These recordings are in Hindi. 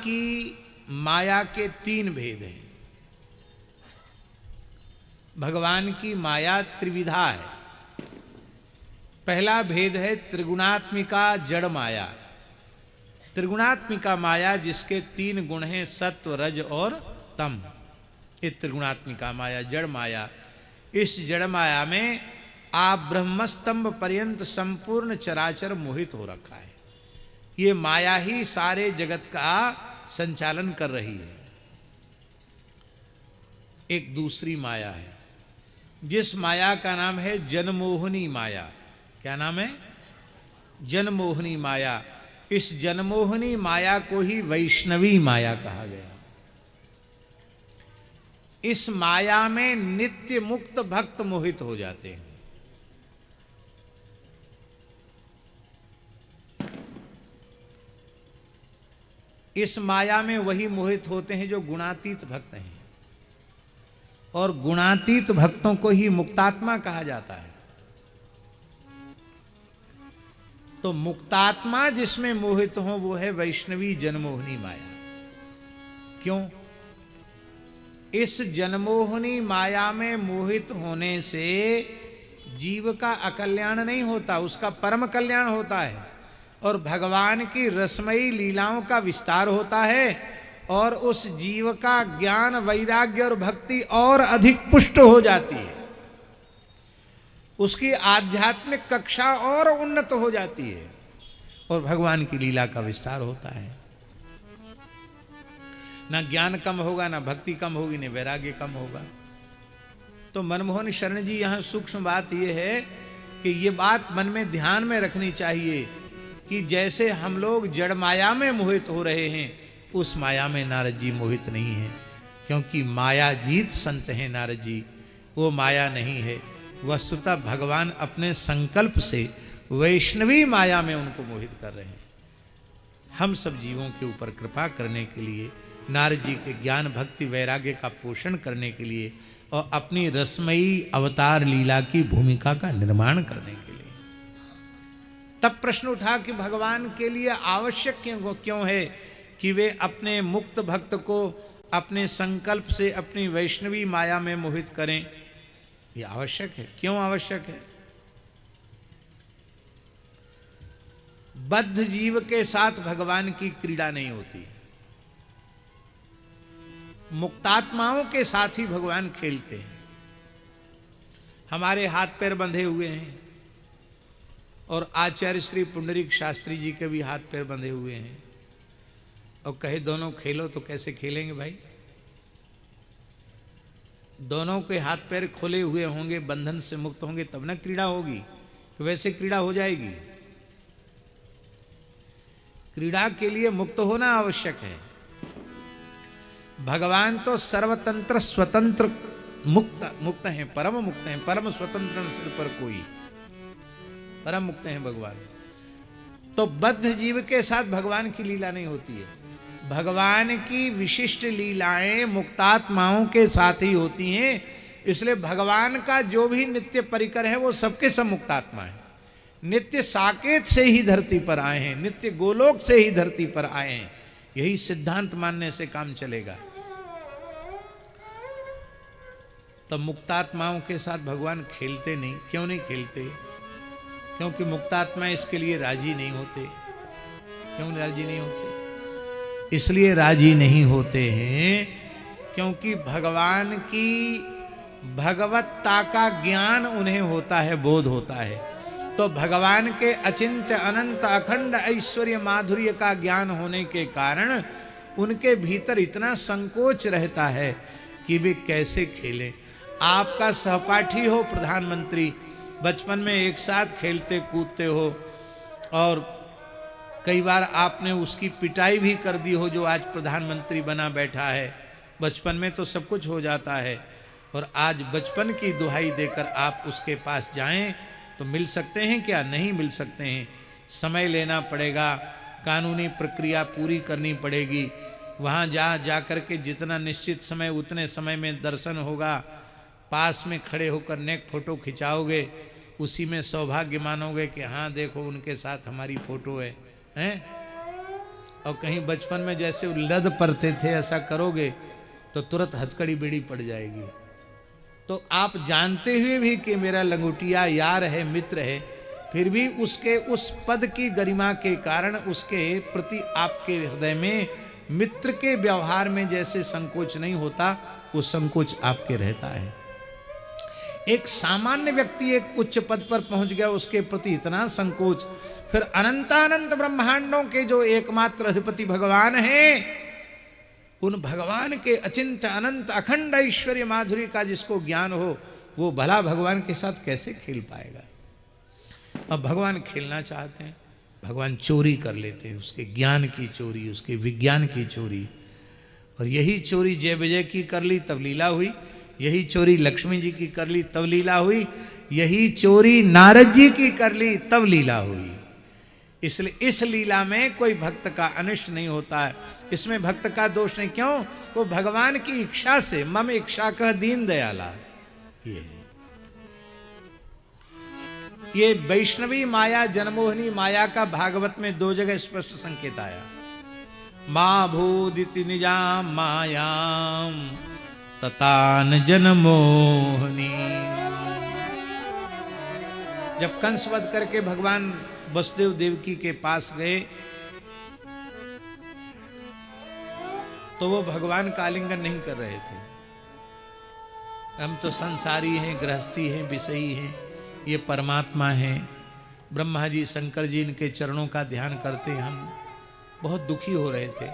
की माया के तीन भेद हैं। भगवान की माया त्रिविधा है। पहला भेद है त्रिगुणात्मिका जड़ माया। त्रिगुणात्मिका माया जिसके तीन गुण हैं, सत्व रज और तम। ये त्रिगुणात्मिका माया, जड़ माया। इस जड़ माया में आप ब्रह्मस्तंभ पर्यंत संपूर्ण चराचर मोहित हो रखा है। ये माया ही सारे जगत का संचालन कर रही है। एक दूसरी माया है जिस माया का नाम है जनमोहनी माया। क्या नाम है? जनमोहनी माया। इस जनमोहनी माया को ही वैष्णवी माया कहा गया। इस माया में नित्य मुक्त भक्त मोहित हो जाते हैं। इस माया में वही मोहित होते हैं जो गुणातीत भक्त हैं, और गुणातीत भक्तों को ही मुक्तात्मा कहा जाता है। तो मुक्तात्मा जिसमें मोहित हो वो है वैष्णवी जनमोहनी माया। क्यों? इस जनमोहनी माया में मोहित होने से जीव का अकल्याण नहीं होता, उसका परम कल्याण होता है, और भगवान की रसमयी लीलाओं का विस्तार होता है, और उस जीव का ज्ञान वैराग्य और भक्ति और अधिक पुष्ट हो जाती है। उसकी आध्यात्मिक कक्षा और उन्नत हो जाती है, और भगवान की लीला का विस्तार होता है। ना ज्ञान कम होगा, ना भक्ति कम होगी, ना वैराग्य कम होगा। तो मनमोहन शरण जी यहां सूक्ष्म बात यह है कि ये बात मन में ध्यान में रखनी चाहिए कि जैसे हम लोग जड़ माया में मोहित हो रहे हैं, उस माया में नारद जी मोहित नहीं है, क्योंकि माया जीत संत हैं नारद जी। वो माया नहीं है, वस्तुतः भगवान अपने संकल्प से वैष्णवी माया में उनको मोहित कर रहे हैं। हम सब जीवों के ऊपर कृपा करने के लिए, नारद जी के ज्ञान भक्ति वैराग्य का पोषण करने के लिए, और अपनी रसमयी अवतार लीला की भूमिका का निर्माण करने के लिए। तब प्रश्न उठा कि भगवान के लिए आवश्यक क्यों है कि वे अपने मुक्त भक्त को अपने संकल्प से अपनी वैष्णवी माया में मोहित करें। ये आवश्यक है। क्यों आवश्यक है? बद्ध जीव के साथ भगवान की क्रीड़ा नहीं होती। मुक्तात्माओं के साथ ही भगवान खेलते हैं। हमारे हाथ पैर बंधे हुए हैं, और आचार्य श्री पुंडरीक शास्त्री जी के भी हाथ पैर बंधे हुए हैं, और कहे दोनों खेलो, तो कैसे खेलेंगे भाई? दोनों के हाथ पैर खोले हुए होंगे, बंधन से मुक्त होंगे, तब ना क्रीड़ा होगी। तो वैसे क्रीड़ा हो जाएगी? क्रीड़ा के लिए मुक्त होना आवश्यक है। भगवान तो सर्वतंत्र स्वतंत्र मुक्त हैं, परम मुक्त हैं, परम स्वतंत्र सिर पर कोई, परम मुक्त हैं भगवान। तो बद्ध जीव के साथ भगवान की लीला नहीं होती है। भगवान की विशिष्ट लीलाएं मुक्तात्माओं के साथ ही होती हैं। इसलिए भगवान का जो भी नित्य परिकर है वो सबके सब मुक्तात्मा है। नित्य साकेत से ही धरती पर आए हैं, नित्य गोलोक से ही धरती पर आए हैं। यही सिद्धांत मानने से काम चलेगा। तो मुक्तात्माओं के साथ भगवान खेलते नहीं। क्यों नहीं खेलते? क्योंकि मुक्तात्मा इसके लिए राजी नहीं होते। क्यों राजी नहीं होते? इसलिए राजी नहीं होते हैं क्योंकि भगवान की भगवत्ता का ज्ञान उन्हें होता है, बोध होता है। तो भगवान के अचिंत्य अनंत अखंड ऐश्वर्य माधुर्य का ज्ञान होने के कारण उनके भीतर इतना संकोच रहता है कि वे कैसे खेलें। आपका सहपाठी हो प्रधानमंत्री, बचपन में एक साथ खेलते कूदते हो, और कई बार आपने उसकी पिटाई भी कर दी हो जो आज प्रधानमंत्री बना बैठा है। बचपन में तो सब कुछ हो जाता है, और आज बचपन की दुहाई देकर आप उसके पास जाएं तो मिल सकते हैं क्या? नहीं मिल सकते हैं। समय लेना पड़ेगा, कानूनी प्रक्रिया पूरी करनी पड़ेगी। वहाँ जा कर के जितना निश्चित समय उतने समय में दर्शन होगा। पास में खड़े होकर नेक फोटो खिंचाओगे, उसी में सौभाग्य मानोगे कि हाँ देखो उनके साथ हमारी फोटो है, हैं? और कहीं बचपन में जैसे लद पड़ते थे ऐसा करोगे तो तुरंत हथकड़ी बेड़ी पड़ जाएगी। तो आप जानते हुए भी कि मेरा लंगोटिया यार है, मित्र है, फिर भी उसके उस पद की गरिमा के कारण उसके प्रति आपके हृदय में मित्र के व्यवहार में जैसे संकोच नहीं होता, वो संकोच आपके रहता है। एक सामान्य व्यक्ति एक उच्च पद पर पहुंच गया, उसके प्रति इतना संकोच, फिर अनंतानंत ब्रह्मांडों के जो एकमात्र अधिपति भगवान हैं, उन भगवान के अचिंत्य अनंत अखंड ऐश्वर्य माधुरी का जिसको ज्ञान हो, वो भला भगवान के साथ कैसे खेल पाएगा। अब भगवान खेलना चाहते हैं, भगवान चोरी कर लेते हैं, उसके ज्ञान की चोरी, उसके विज्ञान की चोरी। और यही चोरी जय विजय की कर ली तब लीला हुई, यही चोरी लक्ष्मी जी की कर ली तब लीला हुई, यही चोरी नारद जी की कर ली तब लीला हुई। इसलिए इस लीला में कोई भक्त का अनिष्ट नहीं होता है, इसमें भक्त का दोष नहीं। क्यों? वो भगवान की इच्छा से, मम इच्छा कह दीन दयाला। ये वैष्णवी माया, जनमोहनी माया का भागवत में 2 जगह स्पष्ट संकेत आया। मां भूदिति निजाम मायाम ततान जनमोहनी। जब कंस वध करके भगवान वसुदेव देवकी के पास गए तो वो भगवान का आलिंगन नहीं कर रहे थे। हम तो संसारी हैं, गृहस्थी हैं, विषयी हैं, ये परमात्मा हैं। ब्रह्मा जी शंकर जी इनके चरणों का ध्यान करते, हम बहुत दुखी हो रहे थे।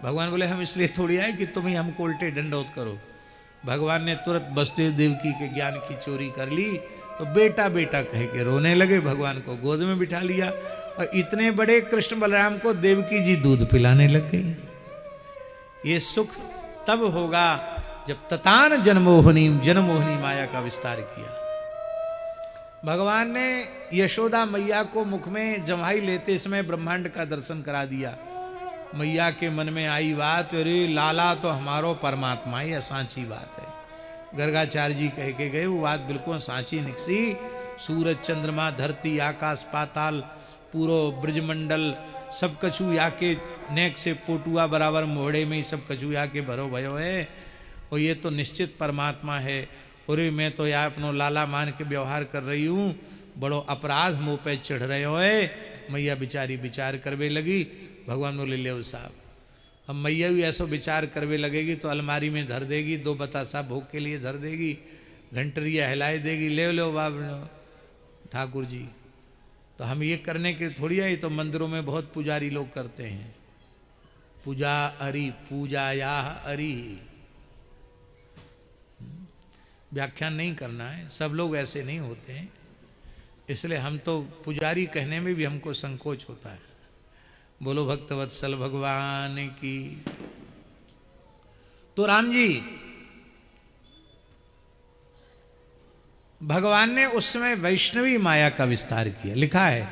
भगवान बोले हम इसलिए थोड़ी आए कि तुम ही हमको उल्टे दंडौत करो। भगवान ने तुरंत वसुदेव देवकी के ज्ञान की चोरी कर ली, तो बेटा बेटा कह के रोने लगे, भगवान को गोद में बिठा लिया, और इतने बड़े कृष्ण बलराम को देवकी जी दूध पिलाने लग गई। ये सुख तब होगा जब ततान जनमोहनी, जनमोहनी माया का विस्तार किया। भगवान ने यशोदा मैया को मुख में जमाई लेते समय ब्रह्मांड का दर्शन करा दिया। मैया के मन में आई बात, अरे लाला तो हमारो परमात्मा ही सांची बात है। गर्गाचार्य जी कह के गए, वो बात बिल्कुल सांची निकसी। सूरज चंद्रमा धरती आकाश पाताल पूरो ब्रजमंडल सब कछु या के नेक से पोटुआ बराबर मोहड़े में ही सब कछु या के भरो भयो है, और ये तो निश्चित परमात्मा है। और मैं तो या अपनो लाला मान के व्यवहार कर रही हूँ, बड़ो अपराध मुँह पे चढ़ रहे हो। मैया बिचारी विचार करवे लगी। भगवान बोले ले साहब, अब मैया भी ऐसा विचार करवे लगेगी तो अलमारी में धर देगी, 2 बतासा भोग के लिए धर देगी, घंटरिया हिलाए देगी, ले लो बाब ठाकुर जी। तो हम ये करने के थोड़ी है, तो मंदिरों में बहुत पुजारी लोग करते हैं, पूजा अरी, पूजा या अरी। व्याख्यान नहीं करना है, सब लोग ऐसे नहीं होते हैं, इसलिए हम तो पुजारी कहने में भी हमको संकोच होता है। बोलो भक्तवत्सल भगवान की। तो राम जी, भगवान ने उस समय वैष्णवी माया का विस्तार किया। लिखा है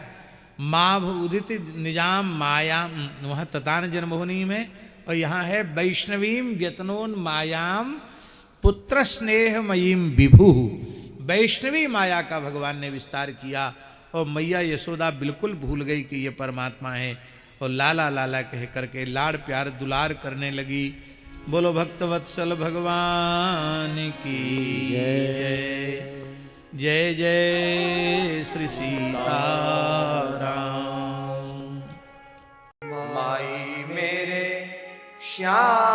माभ उदित निजाम माया, वहां ततान जनमोहनी में, और यहां है वैष्णवीम व्यतनोन मायाम पुत्र स्नेह मयीम विभु। वैष्णवी माया का भगवान ने विस्तार किया, और मैया यशोदा बिल्कुल भूल गई कि ये परमात्मा है, और लाला लाला कह करके लाड़ प्यार दुलार करने लगी। बोलो भक्तवत्सल भगवान की जय। जय जय श्री सीताराम। माई मेरे श्याम